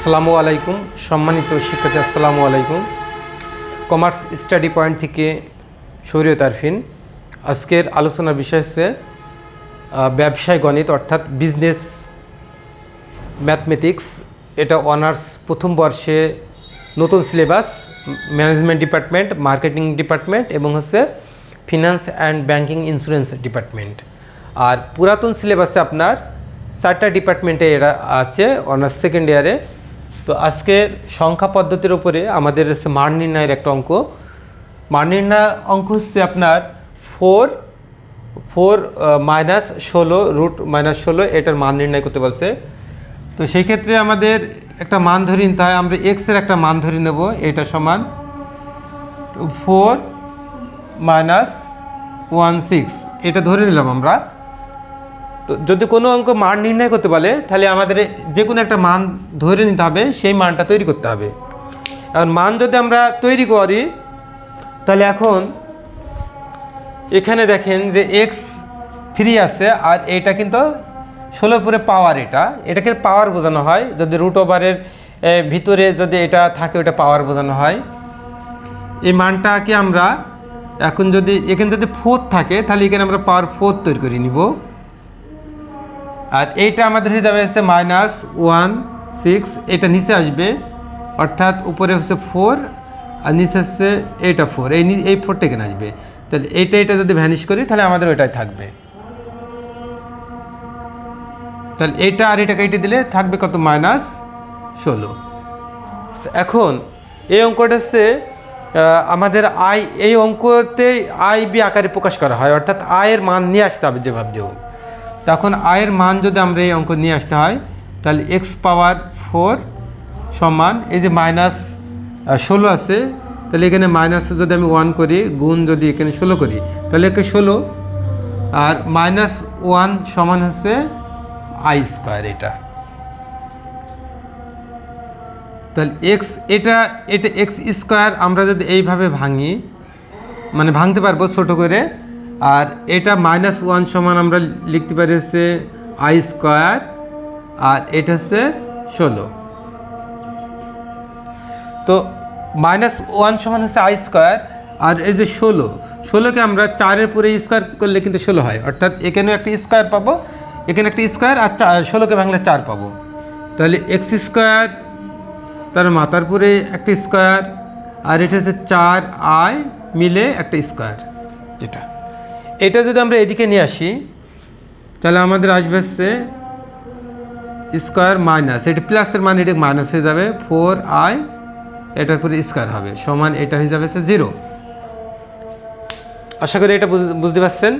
আসসালামু আলাইকুম সম্মানিত শিক্ষার্থী, আসসালামু আলাইকুম। কমার্স স্টাডি পয়েন্ট থেকে শরীয়ত আরফিন। আজকের আলোচনার বিষয় হচ্ছে ব্যবসায় গণিত অর্থাৎ বিজনেস ম্যাথমেটিক্স। এটা অনার্স প্রথম বর্ষে নতুন syllabus, management department, marketing department এবং হচ্ছে finance and banking insurance department. আর পুরাতন সিলেবাসে আপনার 4টা ডিপার্টমেন্টে এরা আছে অনার্স সেকেন্ড ইয়ারে। তো আজকের সংখ্যা পদ্ধতির উপরে আমাদের হচ্ছে মান নির্ণয়ের একটা অঙ্ক। মান নির্ণয় অঙ্ক হচ্ছে আপনার 4 মাইনাস 16 রুট মাইনাস 16 এটার মান নির্ণয় করতে বলছে। তো সেই ক্ষেত্রে আমাদের একটা মান ধরে নিতে হয়। আমরা এক্সের একটা মান ধরে নেব, এটা সমান 4 মাইনাস 16 এটা ধরে নিলাম আমরা। তো যদি কোনো অঙ্ক মান নির্ণয় করতে বলে তাহলে আমাদের যে কোনো একটা মান ধরে নিতে হবে, সেই মানটা তৈরি করতে হবে। এখন মান যদি আমরা তৈরি করি তাহলে এখন এখানে দেখেন যে এক্স ফ্রি আছে আর এটা কিন্তু 16 পরে পাওয়ার, এটাকে পাওয়ার বোঝানো হয়। যদি রুট ওভারের ভিতরে যদি এটা থাকে ওটা পাওয়ার বোঝানো হয়। এই মানটাকে আমরা এখন যদি এখানে যদি 4 থাকে তাহলে এখানে আমরা পাওয়ার 4 তৈরি করে নিব। আর এইটা আমাদের হয়ে যাবে হচ্ছে -16, এটা নিচে আসবে অর্থাৎ উপরে হচ্ছে 4 আর নিচে হচ্ছে এইটা 4, এই 4টা এখানে আসবে। তাহলে এটা যদি ভ্যানিশ করি তাহলে আমাদের ওইটাই থাকবে। তাহলে এইটা আর এটা কেটে দিলে থাকবে কত, -16। এখন এই অঙ্কটা হচ্ছে আমাদের আয়, এই অঙ্কতে আয় বি আকারে প্রকাশ করা হয়, অর্থাৎ আয়ের মান নিয়ে আসতে হবে যেভাবে হোক। তখন আয়ের মান যদি আমরা এই অঙ্ক নিয়ে আসতে হয় তাহলে x⁴ সমান এই যে -16 আছে, তাহলে এখানে মাইনাস যদি আমি 1 করি, গুণ যদি এখানে 16 করি তাহলে একে 16 আর -1 সমান হচ্ছে i²। এটা তাহলে এটা x² আমরা যদি এইভাবে ভাঙি, মানে ভাঙতে পারবো ছোট করে। আর এটা -1 সমান আমরা লিখতে পারি হচ্ছে i², আর এটা হচ্ছে 16। তো -1 সমান হচ্ছে i², আর এই যে 16কে আমরা 4-এর পরে স্কোয়ার করলে কিন্তু 16 হয়, অর্থাৎ এখানেও একটা স্কোয়ার পাবো, এখানে একটা স্কোয়ার, আর 16কে ভাঙলে 4 পাবো। তাহলে x² তার মাথার পরে একটা স্কোয়ার, আর এটা হচ্ছে 4i মিলে একটা স্কোয়ার। এটা যদি আমরা এদিকে নিয়ে আসি তাহলে আমাদের আসবে হচ্ছে স্কোয়ার মাইনাস, এটা প্লাসের মানে এটা মাইনাস হয়ে যাবে, 4i এটার পরে স্কোয়ার হবে সমান এটা হয়ে যাবে 0। আশা করি এটা বুঝতে পারছেন।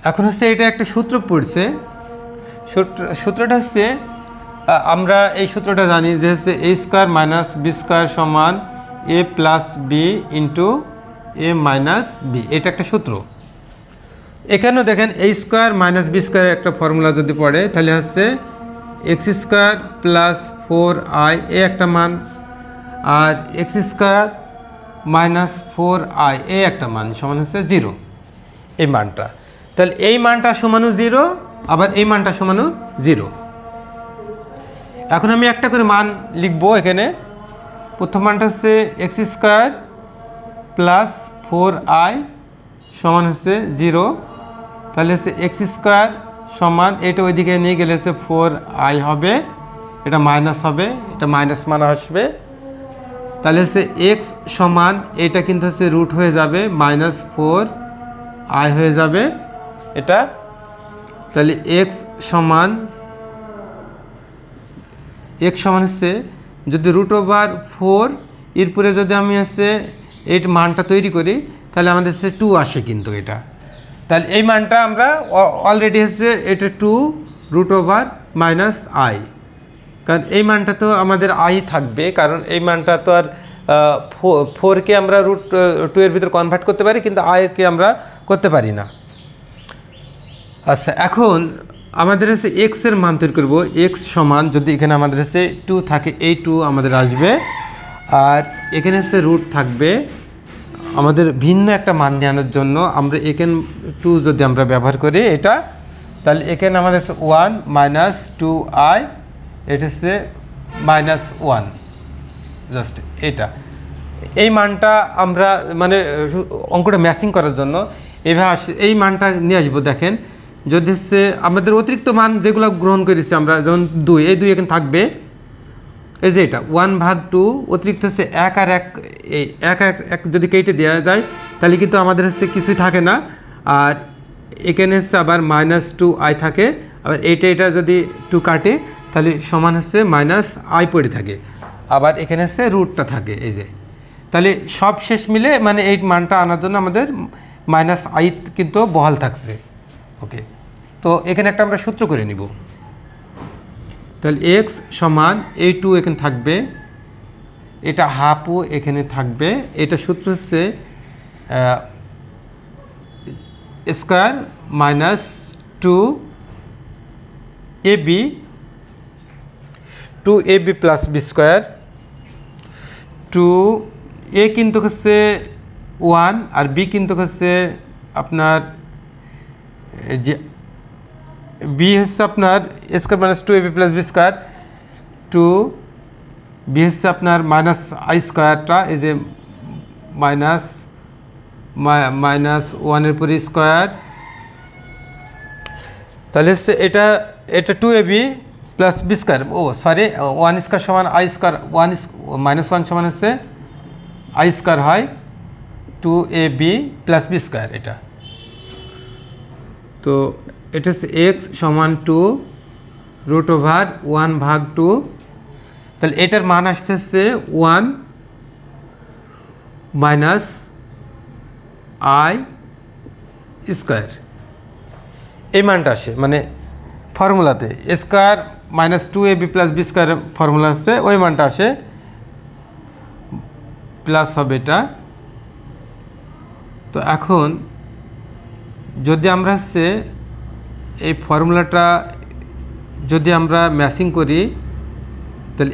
এখন হচ্ছে এটা একটা সূত্র পড়ছে, সূত্রটা হচ্ছে আমরা এই সূত্রটা জানি যে হচ্ছে a² - b² সমান a + b into a - b, এটা একটা সূত্র। এখানেও দেখেন a² - b² একটা ফর্মুলা যদি পড়ে তাহলে হচ্ছে x² + 4i এ একটা মান, আর x² - 4i এ একটা মান সমান হচ্ছে 0, এই মানটা। তাহলে এই মানটা সমানও 0, আবার এই মানটা সমানও 0। এখন আমি একটা করে মান লিখবো এখানে। প্রথম মানটা হচ্ছে x² + 4i সমান হচ্ছে 0। তাহলে হচ্ছে x² সমান এটা ওইদিকে নিয়ে গেলে হচ্ছে 4i হবে, এটা মাইনাস হবে, এটা মাইনাস মান আসবে। তাহলে হচ্ছে x সমান এটা কিন্তু হচ্ছে রুট হয়ে যাবে, -4i হয়ে যাবে এটা। তাহলে x সমান হচ্ছে যদি √4 এরপরে যদি আমি হচ্ছে এই মানটা তৈরি করি তাহলে আমাদের হচ্ছে 2 আসে কিন্তু এটা। তাহলে এই মানটা আমরা অলরেডি হচ্ছে এটা 2 √-i, কারণ এই মানটা তো আমাদের i থাকবে, কারণ এই মানটা তো আর 4কে আমরা √2 এর ভিতর কনভার্ট করতে পারি, কিন্তু i-কে আমরা করতে পারি না। আচ্ছা, এখন আমাদের হচ্ছে x এর মান তৈরি করবো। x সমান যদি এখানে আমাদের হচ্ছে 2 থাকে, এই 2 আমাদের আসবে, আর এখানে হচ্ছে রুট থাকবে। আমাদের ভিন্ন একটা মান নেওয়ার জন্য আমরা এখানে 2 যদি আমরা ব্যবহার করি এটা, তাহলে এখানে আমাদের 1 - 2i এটা হচ্ছে -1, জাস্ট এটা। এই মানটা আমরা মানে অঙ্কটা ম্যাচিং করার জন্য এইভাবে এই মানটা নিয়ে আসবো। দেখেন যদি হচ্ছে আমাদের অতিরিক্ত মান যেগুলো গ্রহণ করেছি আমরা, যেমন 2, এই 2 এখানে থাকবে। এই যে এটা 1/2 অতিরিক্ত হচ্ছে 1 আর 1, এই 1 যদি কেটে দেওয়া যায় তাহলে কিন্তু আমাদের হচ্ছে কিছুই থাকে না। আর এখানে হচ্ছে আবার -2i থাকে, আবার এটা যদি 2 কাটে তাহলে সমান হচ্ছে -i পড়ে থাকে, আবার এখানে হচ্ছে রুটটা থাকে। এই যে তাহলে সব শেষ মিলে মানে এই মানটা আনার জন্য আমাদের -i কিন্তু বহাল থাকছে। ওকে, তো এখানে একটা আমরা সূত্র করে নিব। তাহলে x সমান এই 2 এখানে থাকবে, এটা হাফও এখানে থাকবে। এটা সূত্র হচ্ছে square -2ab 2ab plus B square. 2a কিন্তু হচ্ছে 1 আর b কিন্তু হচ্ছে আপনার যে বি হচ্ছে আপনার square -2ab plus B square, 2b হচ্ছে আপনার -i স্কোয়ারটা, এই যে -1 পরে স্কোয়ার। তাহলে হচ্ছে এটা 2ab প্লাস বি স্কোয়ার, ও সরি 1 স্কোয়ার সমান i স্কোয়ার, -1 সমান হচ্ছে i স্কোয়ার হয় 2ab প্লাস বি স্কোয়ার এটা। তো এটা হচ্ছে x সমান 2√1/2। তাহলে এটার মান আসতেছে 1 - i স্কোয়ার, এই মানটা আসে মানে ফর্মুলাতে square -2ab plus B square formula আছে, ওই মানটা আসে, প্লাস হবে এটা। তো এখন যদি আমরা হচ্ছে এই ফর্মুলাটা যদি আমরা ম্যাচিং করি তাহলে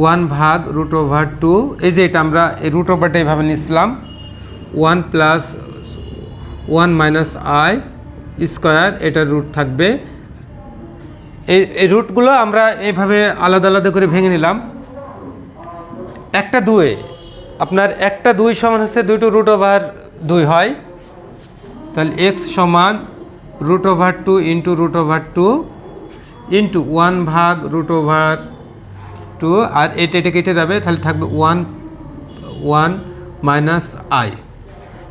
(1/√2), এই যে এটা আমরা এই √ওভারটা এইভাবে নিয়েছিলাম, 1 + 1 - i স্কোয়ার, এটা রুট থাকবে। এই রুটগুলো আমরা এইভাবে আলাদা আলাদা করে ভেঙে নিলাম। একটা 2 আপনার একটা 2 সমান হচ্ছে 2 √2 হয়। তাহলে x সমান √2 ইন্টু √2 ইন্টু 1/√2, আর এটা কেটে যাবে, তাহলে থাকবে 1 - i।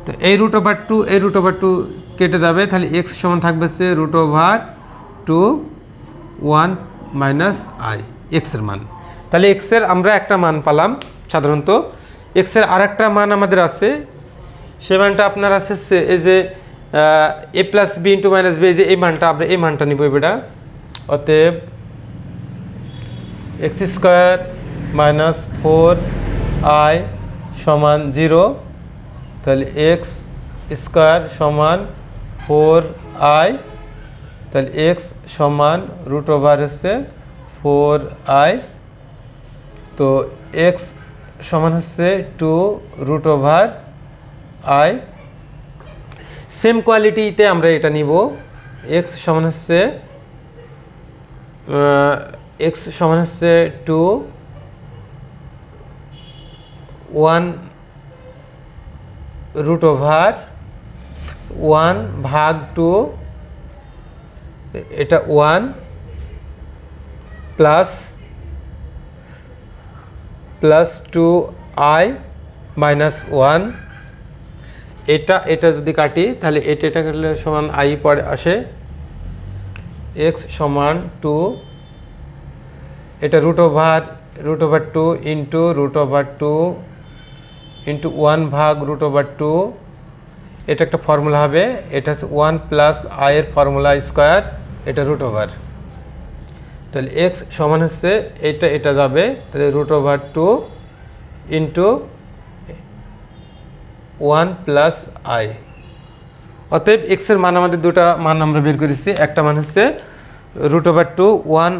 তো এই √2 এই √2 কেটে যাবে, তাহলে x সমান থাকবে হচ্ছে √2 1 - i, x এর মান। তাহলে x এর আমরা একটা মান পালাম। সাধারণত x এর আর একটা মান আমাদের আছে, সে মানটা আপনার আছে এই যে a + b * -b, যে এই মানটা আমরা এই মানটা নিব এটা। অতএব x² - 4i সমান 0। তাহলে x² সমান 4i, তাহলে x সমান √ওভার হচ্ছে 4i। তো x সমান হচ্ছে 2√i। সেম কোয়ালিটিতে আমরা এটা নিব। x সমান হচ্ছে 2 1√1/2, এটা 1 প্লাস 2i - 1, এটা যদি কাটি তাহলে এটা কাটলে সমান i পরে আসে। x সমান 2, এটা √2 ইন্টু √2 ইন্টু 1/√2, এটা একটা ফর্মুলা হবে, এটা হচ্ছে 1 + i এর ফর্মুলা স্কোয়ার, এটা √ওভার। তাহলে x সমান হচ্ছে এটা যাবে, তাহলে √2 ইন্টু 1 + i। অতএব x এর মান আমাদের দুটা মান আমরা বের করেছি, একটা মান হচ্ছে √2 1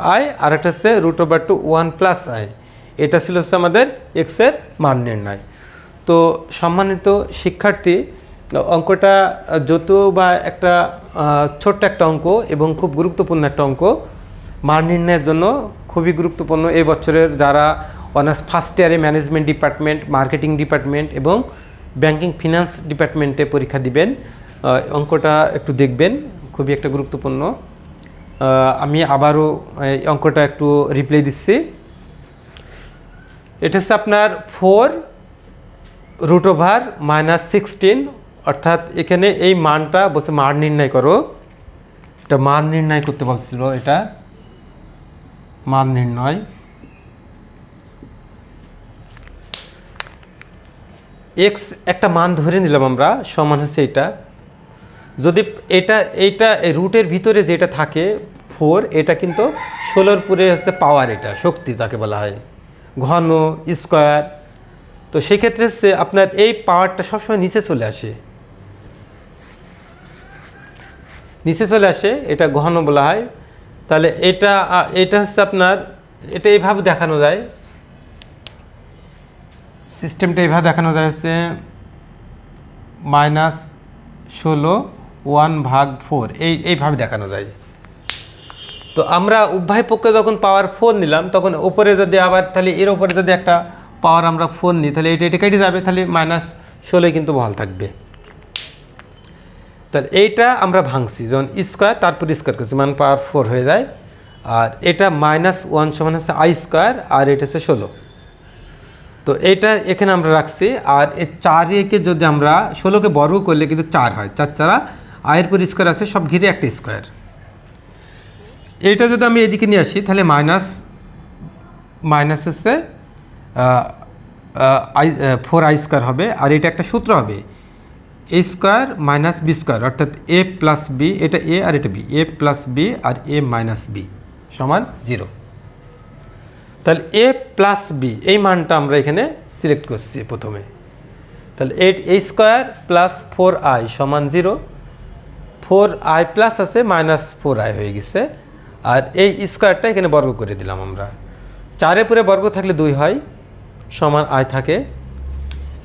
- i, আর একটা হচ্ছে √2 1 + i। এটা ছিল হচ্ছে আমাদের x এর মান নির্ণয়। তো সম্মানিত শিক্ষার্থী, অঙ্কটা যত বা একটা ছোট্ট একটা অঙ্ক এবং খুব গুরুত্বপূর্ণ একটা অঙ্ক, মান নির্ণয়ের জন্য খুবই গুরুত্বপূর্ণ। এই বছরের যারা অনার্স ফার্স্ট ইয়ারে ম্যানেজমেন্ট ডিপার্টমেন্ট, মার্কেটিং ডিপার্টমেন্ট এবং ব্যাংকিং ফিনান্স ডিপার্টমেন্টে পরীক্ষা দিবেন, অঙ্কটা একটু দেখবেন, খুবই একটা গুরুত্বপূর্ণ। আমি আবারও এই অঙ্কটা একটু রিপ্লাই দিচ্ছি। এটা হচ্ছে আপনার 4√16, অর্থাৎ এখানে এই মানটা বলছে মান নির্ণয় করো। এটা মান নির্ণয় করতে বলছিল, এটা মান নির্ণয়। x একটা মান ধরে নিলাম আমরা, সমান হচ্ছে এটা। যদি এইটা রুটের ভিতরে যেটা থাকে 4, এটা কিন্তু 16-র পুরে হচ্ছে পাওয়ার, এটা শক্তি যাকে বলা হয়, ঘন স্কোয়ার। তো সেক্ষেত্রে হচ্ছে আপনার এই পাওয়ারটা সবসময় নিচে চলে আসে, এটা ঘন বলা হয়। তাহলে এটা হচ্ছে আপনার, এটা এইভাবে দেখানো যায়, সিস্টেমটা এইভাবে দেখানো যায় হচ্ছে -16 1/4, এইভাবে দেখানো যায়। তো আমরা উভয় পক্ষে যখন পাওয়ার 4 নিলাম, তখন ওপরে যদি আবার তাহলে এর ওপরে যদি একটা পাওয়ার আমরা 4 নিই, তাহলে এটা কেটে যাবে, তাহলে -16 কিন্তু বহাল থাকবে। তাহলে এইটা আমরা ভাঙছি, যেমন স্কোয়ার তারপর স্কোয়ার করছি, মান পাওয়ার 4 হয়ে যায়। আর এটা -1 সমান হচ্ছে i², আর এটা হচ্ছে 16। তো এইটা এখানে আমরা রাখছি। আর এই 4কে যদি আমরা 16কে বর্গ করলে কিন্তু 4 হয়, 4 4 আয়ের পর স্কোয়ার আছে, সব ঘিরে একটা স্কোয়ার। এইটা যদি আমি এদিকে নিয়ে আসি, তাহলে মাইনাস হচ্ছে 4i² হবে। আর এটা একটা সূত্র হবে a² - b², অর্থাৎ a + b, এটা a আর এটা b, a + b R a - b সমান 0। তাহলে a + b এই মানটা আমরা এখানে সিলেক্ট করছি প্রথমে। তাহলে a² + 4i সমান 0, 4i প্লাস আছে -4i হয়ে গেছে। আর এই স্কোয়ারটা এখানে বর্গ করে দিলাম আমরা, 4-এর পরে বর্গ থাকলে 2 হয়, সমান i থাকে।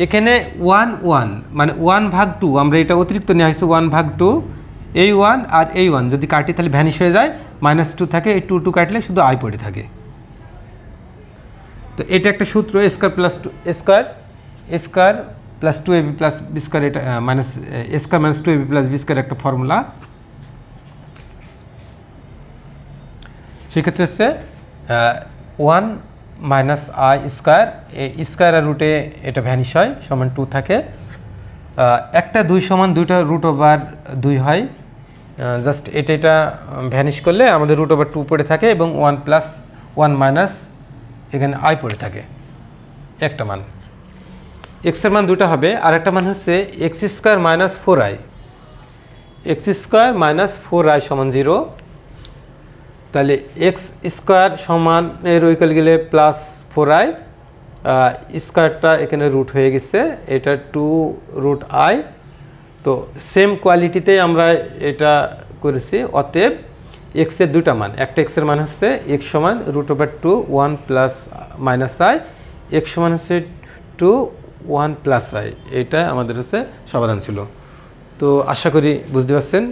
এখানে 1 মানে 1/2, আমরা এটা অতিরিক্ত নিয়ে আসছি 1/2, এই 1 আর এই 1 যদি কাটি তাহলে ভ্যানিশ হয়ে যায়, -2 থাকে, এই 2 কাটলে শুধু i পড়ে থাকে। তো এটা একটা সূত্র, a² + 2ab + b², এটা a² - 2ab + b² একটা ফর্মুলা। সেক্ষেত্রে হচ্ছে 1 - i², এই স্কোয়ার আর রুটে এটা ভ্যানিশ হয়, সমান 2 থাকে। একটা 2 সমান 2টা √2 হয়, জাস্ট এটা ভ্যানিশ করলে আমাদের √2 পড়ে থাকে, এবং 1 + 1 - এখানে i পড়ে থাকে একটা মান। এক্সের মান 2টা হবে, আর একটা মান হচ্ছে x² - 4i, x² - 4i সমান 0। তাহলে x² সমান এর ওইকাল গেলে +4i, স্কোয়ারটা এখানে রুট হয়ে গেছে, এটা 2√i। তো সেম কোয়ালিটিতে আমরা এটা করেছি। অতএব এক্সের 2টা মান, একটা এক্সের মান হচ্ছে x সমান √2 1 + -i, x সমান হচ্ছে 2 1 + i। এটা আমাদের হচ্ছে সমাধান ছিল। তো আশা করি বুঝতে পারছেন।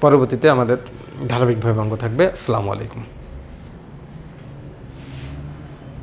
পরবর্তীতে আমাদের ধারাবাহিকভাবে অঙ্ক থাকবে। আসসালামু আলাইকুম।